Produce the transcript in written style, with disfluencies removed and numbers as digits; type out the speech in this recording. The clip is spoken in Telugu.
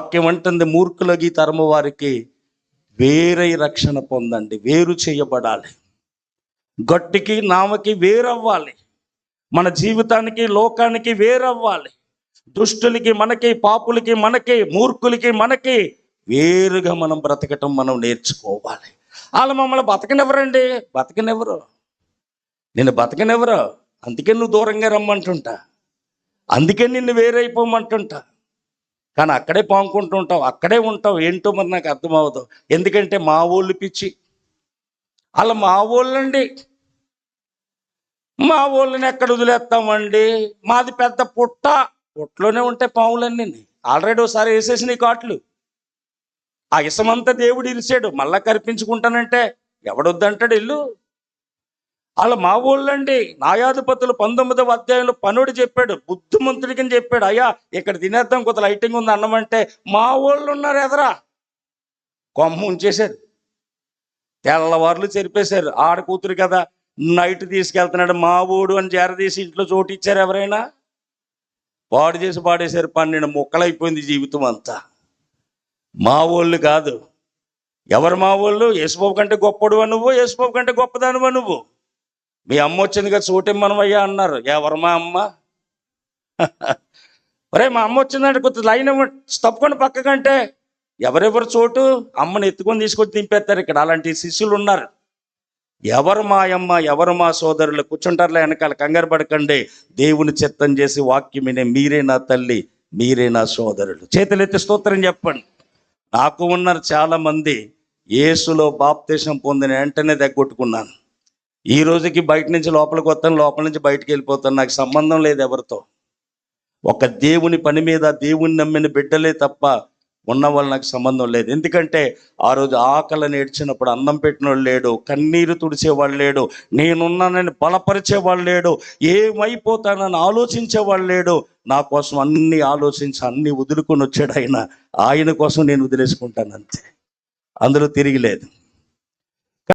వాక్యం అంటుంది, మూర్ఖులకి తరము వారికి వేరై రక్షణ పొందండి. వేరు చేయబడాలి. గట్టికి నామకి వేరవ్వాలి. మన జీవితానికి లోకానికి వేరవ్వాలి. దుష్టులకి మనకి, పాపులకి మనకి, మూర్ఖులకి మనకి వేరుగా మనం బ్రతకటం మనం నేర్చుకోవాలి. వాళ్ళు మమ్మల్ని బతకనివ్వరండి. బతకనివ్వరు, నిన్ను బతకనివ్వరు. అందుకే నువ్వు దూరంగా రమ్మంటుంటా, అందుకే నిన్ను వేరైపోమంటుంటా. కానీ అక్కడే పాముకుంటూ ఉంటావు, అక్కడే ఉంటావు. ఏంటో మరి నాకు అర్థమవుతావు. ఎందుకంటే మా ఊళ్ళు పిచ్చి. అలా మా ఊళ్ళండి, మా ఊళ్ళని ఎక్కడ వదిలేస్తామండి? మాది పెద్ద పుట్టలోనే ఉంటాయి పాములన్నీ. ఆల్రెడీ ఒకసారి వేసేసిన ఈ కాట్లు. ఆ ఇసమంతా దేవుడు ఇరిచాడు, మళ్ళా కరిపించుకుంటానంటే ఎవడొద్దంటాడు? ఇల్లు అలా మా ఊళ్ళండి. న్యాయాధిపతులు 19వ అధ్యాయంలో పనుడు చెప్పాడు, బుద్ధిమంతుడికి చెప్పాడు, అయ్యా ఇక్కడ తినేద్దాం, కొత్త లైటింగ్ ఉంది అన్నమంటే మా ఊళ్ళు ఉన్నారు ఎదరా, కొమ్మ ఉంచేశారు, తెల్లవారులు చెరిపేశారు. ఆడ కూతురు కదా, నైట్ తీసుకెళ్తున్నాడు మా ఊడు అని చేరదీసి ఇంట్లో చోటు ఇచ్చారు. ఎవరైనా పాడు చేసి పాడేశారు. 12 ముక్కలైపోయింది జీవితం అంతా. మా ఊళ్ళు కాదు. ఎవరు మా ఊళ్ళు? యేసుబాబు కంటే గొప్పడువా నువ్వు? యేసుబాబు కంటే గొప్పదానివా నువ్వు? మీ అమ్మ వచ్చింది కదా, చోటిమ్మనమయ్యా అన్నారు. ఎవరు మా అమ్మ? ఒరే మా అమ్మ వచ్చిందంటే కొద్ది లైన్ తప్పుకొని పక్కకంటే ఎవరెవరు చోటు? అమ్మని ఎత్తుకొని తీసుకొని దింపేస్తారు. ఇక్కడ అలాంటి శిష్యులు ఉన్నారు. ఎవరు మా అమ్మ, ఎవరు మా సోదరులు? కూర్చుంటారులే వెనకాల, కంగారు పడకండి. దేవుని చిత్తం చేసి వాక్యం వినే మీరే నా తల్లి, మీరే నా సోదరులు. చేతులెత్తి స్తోత్రం చెప్పండి. నాకు ఉన్నారు చాలామంది. యేసులో బాప్తీసం పొందిన వెంటనే దగ్గొట్టుకున్నాను. ఈ రోజుకి బయట నుంచి లోపలికి వస్తాను, లోపల నుంచి బయటికి వెళ్ళిపోతాను. నాకు సంబంధం లేదు ఎవరితో. ఒక దేవుని పని మీద దేవుని నమ్మిన బిడ్డలే తప్ప ఉన్న వాళ్ళు నాకు సంబంధం లేదు. ఎందుకంటే ఆ రోజు ఆకలిని ఏడ్చినప్పుడు అన్నం పెట్టినోళ్ళు లేడు, కన్నీరు తుడిచేవాళ్ళు లేడు, నేనున్నానని బలపరిచేవాళ్ళు లేడు, ఏమైపోతానని ఆలోచించేవాళ్ళు లేడు. నా కోసం అన్ని ఆలోచించి అన్ని వదులుకొని వచ్చాడు ఆయన. ఆయన కోసం నేను వదిలేసుకుంటాను అంతే, అందులో తిరిగి లేదు.